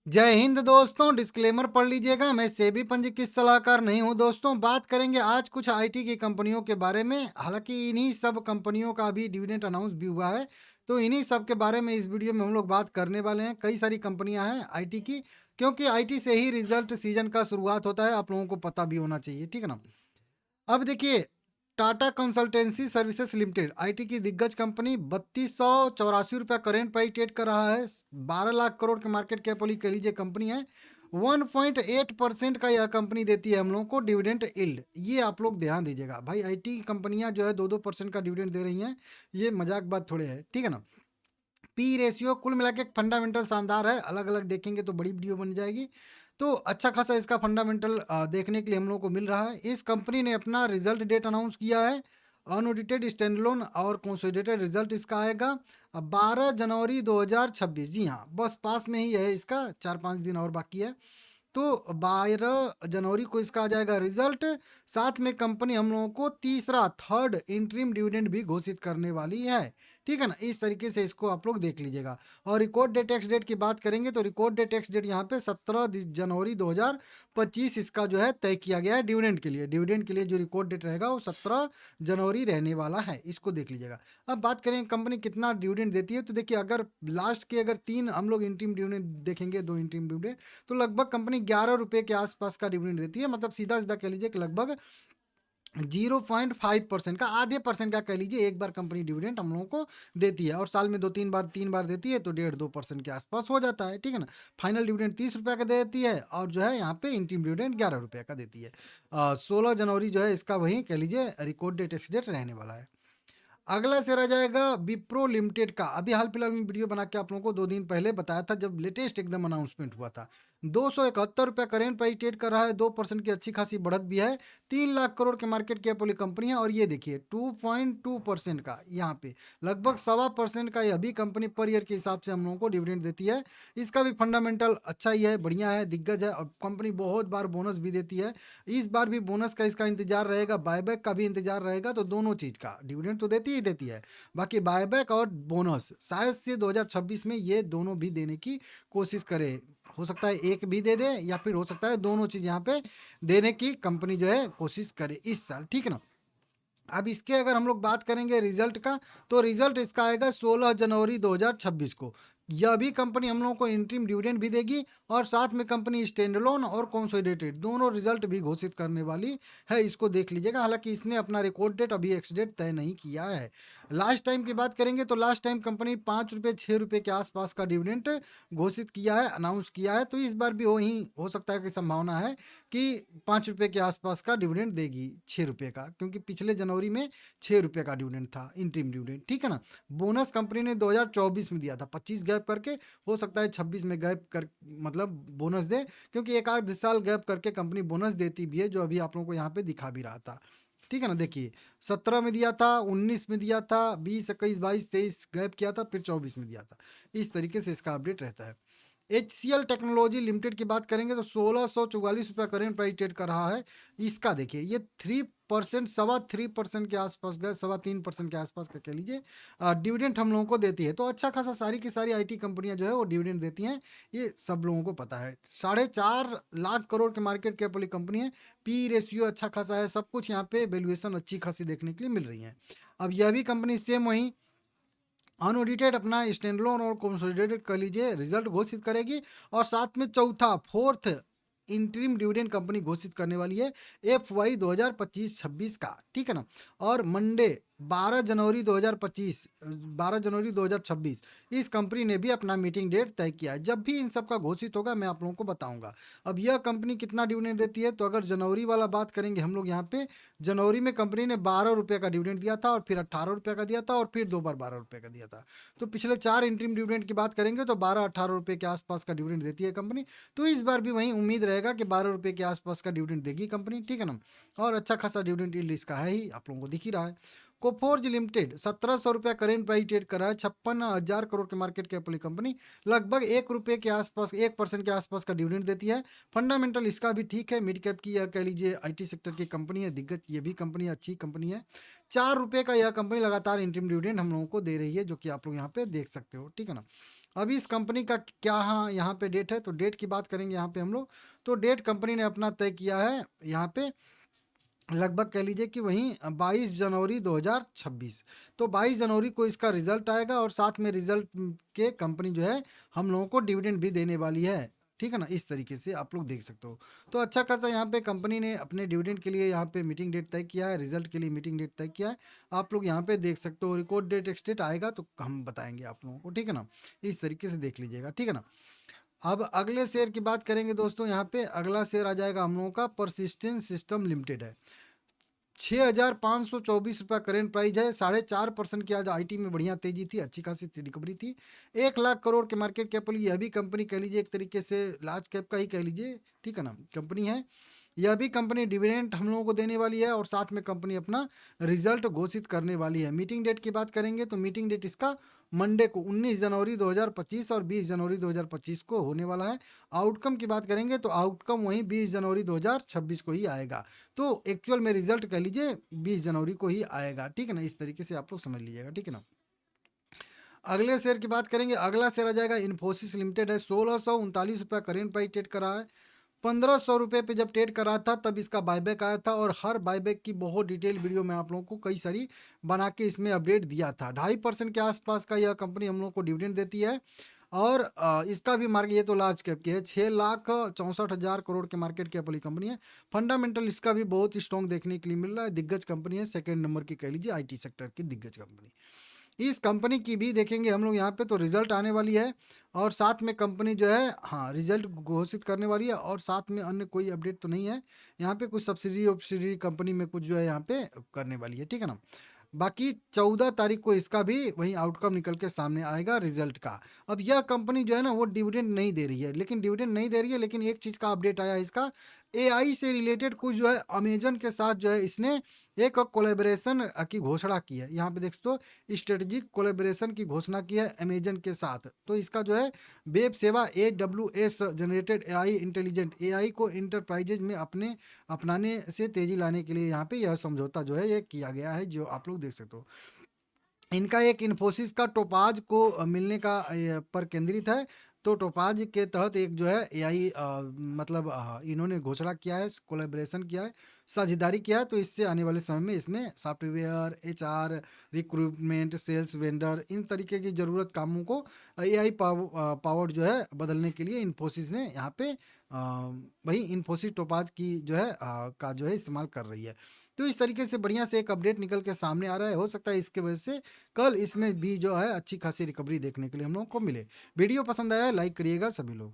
जय हिंद दोस्तों, डिस्क्लेमर पढ़ लीजिएगा। मैं सेबी पंजीकृत सलाहकार नहीं हूं दोस्तों। बात करेंगे आज कुछ आईटी की कंपनियों के बारे में। हालांकि इन्हीं सब कंपनियों का अभी डिविडेंड अनाउंस भी हुआ है, तो इन्हीं सब के बारे में इस वीडियो में हम लोग बात करने वाले हैं। कई सारी कंपनियां हैं आईटी की, क्योंकि आईटी से ही रिजल्ट सीजन का शुरुआत होता है, आप लोगों को पता भी होना चाहिए, ठीक है ना। अब देखिए, Tata consultancy services limited IT की दिग्गज कंपनी 3284 रुपया करेंट प्राइस ट्रेड कर रहा है। 12 लाख करोड़ के मार्केट कैप वाली कह लीजिए कंपनी है। 1.8% का यह कंपनी देती है हम लोगों को डिविडेंड यील्ड। ये आप लोग ध्यान दीजिएगा भाई, आईटी कंपनियां जो है 2-2% का डिविडेंड दे रही हैं, ये मजाक बात थोड़े है, ठीक है ना। पी रेशियो कुल मिला के फंडामेंटल शानदार है, अलग अलग देखेंगे तो बड़ी वीडियो बन जाएगी। तो अच्छा खासा इसका फंडामेंटल देखने के लिए हम लोग को मिल रहा है। इस कंपनी ने अपना रिजल्ट डेट अनाउंस किया है। अनऑडिटेड स्टैंडअलोन और कंसोलिडेटेड रिजल्ट इसका आएगा 12 जनवरी 2026। जी हाँ, बस पास में ही है, इसका 4-5 दिन और बाकी है। तो 12 जनवरी को इसका आ जाएगा रिजल्ट। साथ में कंपनी हम लोगों को तीसरा थर्ड इंटरिम डिविडेंड भी घोषित करने वाली है, ठीक है ना। इस तरीके से इसको आप लोग देख लीजिएगा। और रिकॉर्ड डेट टैक्स डेट की बात करेंगे तो रिकॉर्ड डेट टैक्स डेट यहाँ पे 17 जनवरी 2025 इसका जो है तय किया गया है डिविडेंड के लिए। डिविडेंड के लिए जो रिकॉर्ड डेट रहेगा वो 17 जनवरी रहने वाला है, इसको देख लीजिएगा। अब बात करें कंपनी कितना डिविडेंड देती है, तो देखिए अगर लास्ट के अगर 3 हम लोग इंटरिम डिविडेंड देखेंगे, 2 इंटरिम डिविडेंड, तो लगभग कंपनी 11 रुपए के आसपास का डिविडेंड देती है। मतलब सीधा सीधा कह लीजिए कि लगभग 0.5% का, आधे परसेंट का कह लीजिए, एक बार कंपनी डिविडेंड हम लोगों को देती है। और साल में 2-3 बार देती है, तो 1.5-2% के आसपास हो जाता है, ठीक है ना। फाइनल डिविडेंड 30 रुपये का देती है, और जो है यहाँ पे इंटीम डिविडेंड 11 रुपये का देती है। 16 जनवरी जो है इसका वही कह लीजिए रिकॉर्ड डेट एक्स डेट रहने वाला है। अगला शेयर आ जाएगा विप्रो लिमिटेड का। अभी हाल फिलहाल में वीडियो बना के आप लोगों को 2 दिन पहले बताया था, जब लेटेस्ट एकदम अनाउंसमेंट हुआ था। 271 रुपया करेंट प्राइस ट्रेड कर रहा है, 2% की अच्छी खासी बढ़त भी है। 3 लाख करोड़ के मार्केट कैप वाली कंपनी है। और ये देखिए 2.2% का यहाँ पे लगभग 1.25% का यह भी कंपनी पर ईयर के हिसाब से हम लोगों को डिविडेंड देती है। इसका भी फंडामेंटल अच्छा ही है, बढ़िया है, दिग्गज है। और कंपनी बहुत बार बोनस भी देती है। इस बार भी बोनस का इसका इंतजार रहेगा, बायबैक का भी इंतजार रहेगा। तो दोनों चीज का डिविडेंड तो देती ही देती है, बाकी बायबैक और बोनस शायद से 2026 में ये दोनों भी देने की कोशिश करे। हो सकता है एक भी दे दे, या फिर हो सकता है दोनों चीज यहाँ पे देने की कंपनी जो है कोशिश करे इस साल, ठीक है ना। अब इसके अगर हम लोग बात करेंगे रिजल्ट का, तो रिजल्ट इसका आएगा 16 जनवरी 2026 को। यह भी कंपनी हम लोगों को इंटरिम डिविडेंड भी देगी, और साथ में कंपनी स्टैंडअलोन और कंसोलिडेटेड दोनों रिजल्ट भी घोषित करने वाली है, इसको देख लीजिएगा। हालांकि इसने अपना रिकॉर्ड डेट अभी एक्स डेट तय नहीं किया है। लास्ट टाइम की बात करेंगे तो लास्ट टाइम कंपनी 5 रुपये 6 रुपये के आसपास का डिविडेंड घोषित किया है, अनाउंस किया है। तो इस बार भी वही हो सकता है कि संभावना है कि 5 रुपये के आसपास का डिविडेंड देगी, 6 रुपये का, क्योंकि पिछले जनवरी में 6 रुपये का डिविडेंड था, इंटरिम डिविडेंड, ठीक है ना। बोनस कंपनी ने 2024 में दिया था, 25 गैप करके। हो सकता है 26 में गैप कर मतलब बोनस दे, क्योंकि एक आध साल गैप करके कंपनी बोनस देती भी है, जो अभी आप लोगों को यहाँ पे दिखा भी रहा था, ठीक है ना। देखिए 17 में दिया था, 19 में दिया था, 20, 21, 22, 23 गैप किया था, फिर 24 में दिया था। इस तरीके से इसका अपडेट रहता है। HCL टेक्नोलॉजी लिमिटेड की बात करेंगे तो 1644 रुपया करेंट प्राइस ट्रेड कर रहा है। इसका देखिए ये 3%, 3.25% के आसपास गए, 3.25% के आसपास का कह लीजिए डिविडेंड हम लोगों को देती है। तो अच्छा खासा सारी की सारी आईटी कंपनियां जो है वो डिविडेंड देती हैं, ये सब लोगों को पता है। 4.5 लाख करोड़ के मार्केट कैप वाली कंपनी है। पी रेशियो अच्छा खासा है, सब कुछ यहाँ पे वैल्यूएशन अच्छी खासी देखने के लिए मिल रही है। अब यह भी कंपनी सेम वही अनऑडिटेड अपना स्टैंडअलोन और कंसोलिडेटेड कर लीजिए रिजल्ट घोषित करेगी। और साथ में चौथा फोर्थ इंटरिम डिविडेंड कंपनी घोषित करने वाली है FY 2025-26 का, ठीक है ना। और मंडे 12 जनवरी 2026 इस कंपनी ने भी अपना मीटिंग डेट तय किया है। जब भी इन सब का घोषित होगा मैं आप लोगों को बताऊंगा। अब यह कंपनी कितना डिविडेंड देती है, तो अगर जनवरी वाला बात करेंगे हम लोग यहाँ पे, जनवरी में कंपनी ने 12 रुपये का डिविडेंड दिया था, और फिर 18 रुपये का दिया था, और फिर 2 बार 12 रुपये का दिया था। तो पिछले 4 इंटरिम डिविडेंड की बात करेंगे तो 12-18 रुपये के आसपास का डिविडेंड देती है कंपनी। तो इस बार भी वही उम्मीद रहेगा कि 12 रुपये के आसपास का डिविडेंड देगी कंपनी, ठीक है ना। और अच्छा खासा डिविडेंड यील्ड इसका है ही, आप लोगों को दिख ही रहा है। कोफोर्ज लिमिटेड 1700 रुपया करेंट प्राइस ट्रेड कर रहा है, 56,000 करोड़ के मार्केट कैप वाली कंपनी। लगभग 1 रुपये के आसपास, 1% के आसपास का डिविडेंड देती है। फंडामेंटल इसका भी ठीक है, मिड कैप की या कह लीजिए आईटी सेक्टर की कंपनी है, दिग्गज ये भी कंपनी अच्छी कंपनी है। 4 रुपये का यह कंपनी लगातार इंटरिम डिविडेंड हम लोगों को दे रही है, जो कि आप लोग यहाँ पे देख सकते हो, ठीक है ना। अभी इस कंपनी का क्या हाँ यहाँ पे डेट है, तो डेट की बात करेंगे यहाँ पे हम लोग। तो डेट कंपनी ने अपना तय किया है यहाँ पे, लगभग कह लीजिए कि वहीं 22 जनवरी 2026। तो 22 जनवरी को इसका रिजल्ट आएगा और साथ में रिजल्ट के कंपनी जो है हम लोगों को डिविडेंड भी देने वाली है, ठीक है ना। इस तरीके से आप लोग देख सकते हो। तो अच्छा खासा यहाँ पे कंपनी ने अपने डिविडेंड के लिए यहाँ पे मीटिंग डेट तय किया है, रिजल्ट के लिए मीटिंग डेट तय किया है। आप लोग यहाँ पे देख सकते हो, रिकॉर्ड डेट एक्स डेट आएगा तो हम बताएंगे आप लोगों को, ठीक है ना। इस तरीके से देख लीजिएगा, ठीक है ना। अब अगले शेयर की बात करेंगे दोस्तों। यहाँ पे अगला शेयर आ जाएगा हम लोगों का परसिस्टेंट सिस्टम लिमिटेड है। 6,524 रुपया करेंट प्राइस है। 4.5% की आज आईटी में बढ़िया तेजी थी, अच्छी खासी रिकवरी थी। 1 लाख करोड़ के मार्केट कैप वाली यह भी कंपनी कह लीजिए एक तरीके से लार्ज कैप का ही कह लीजिए, ठीक है ना, कंपनी है। यह भी कंपनी डिविडेंड हम लोगों को देने वाली है और साथ में कंपनी अपना रिजल्ट घोषित करने वाली है। मीटिंग डेट की बात करेंगे तो मीटिंग डेट इसका मंडे को 19 जनवरी 2025 और 20 जनवरी 2025 को होने वाला है। आउटकम की बात करेंगे तो आउटकम वही 20 जनवरी 2026 को ही आएगा। तो एक्चुअल में रिजल्ट कह लीजिए 20 जनवरी को ही आएगा, ठीक है ना। इस तरीके से आप लोग समझ लीजिएगा, ठीक है ना। अगले शेयर की बात करेंगे। अगला शेयर आ जाएगा इन्फोसिस लिमिटेड है। 1639 रुपया करेंट प्राइस ट्रेड करा है। 1500 रुपये पे जब ट्रेड करा था तब इसका बायबैक आया था और हर बायबैक की बहुत डिटेल वीडियो मैं आप लोगों को कई सारी बना के इसमें अपडेट दिया था। 2.5% के आसपास का यह कंपनी हम लोग को डिविडेंड देती है और इसका भी मार्केट, ये तो लार्ज कैप की है, 6,64,000 करोड़ के मार्केट कैप वाली कंपनी है। फंडामेंटल इसका भी बहुत स्ट्रॉन्ग देखने के लिए मिल रहा है। दिग्गज कंपनी है, सेकेंड नंबर की कह लीजिए आईटी सेक्टर की दिग्गज कंपनी। इस कंपनी की भी देखेंगे हम लोग यहाँ पे, तो रिजल्ट आने वाली है और साथ में कंपनी जो है हाँ रिजल्ट घोषित करने वाली है और साथ में अन्य कोई अपडेट तो नहीं है यहाँ पे। कुछ सब्सिडी कंपनी में कुछ जो है यहाँ पे करने वाली है, ठीक है ना। बाकी 14 तारीख को इसका भी वही आउटकम निकल के सामने आएगा रिजल्ट का। अब यह कंपनी जो है ना वो डिविडेंड नहीं दे रही है, लेकिन डिविडेंड नहीं दे रही है, लेकिन एक चीज़ का अपडेट आया है इसका, एआई से रिलेटेड कुछ जो है अमेजन के साथ जो है इसने एक कोलेबरेशन की घोषणा की है। यहाँ पे देख तो स्ट्रेटेजिक कोलेबरेशन की घोषणा की है अमेजन के साथ। तो इसका जो है वेब सेवा AWS generated AI intelligent AI को इंटरप्राइजेज में अपने अपनाने से तेजी लाने के लिए यहाँ पे यह समझौता जो है ये किया गया है, जो आप लोग देख सकते हो। इनका एक इन्फोसिस का टोपाज को मिलने का पर केंद्रित है। तो टोपाज के तहत एक जो है एआई मतलब इन्होंने घोषणा किया है, कोलैबोरेशन किया है, साझेदारी किया है। तो इससे आने वाले समय में इसमें software, HR, recruitment, sales, vendor, इन तरीके की ज़रूरत कामों को एआई पावर्ड जो है बदलने के लिए इन्फोसिस ने यहाँ पे वही इन्फोसिस टोपाज की जो है का जो है इस्तेमाल कर रही है। तो इस तरीके से बढ़िया से एक अपडेट निकल के सामने आ रहा है। हो सकता है इसके वजह से कल इसमें भी जो है अच्छी खासी रिकवरी देखने के लिए हम लोगों को मिले। वीडियो पसंद आया लाइक करिएगा सभी लोग।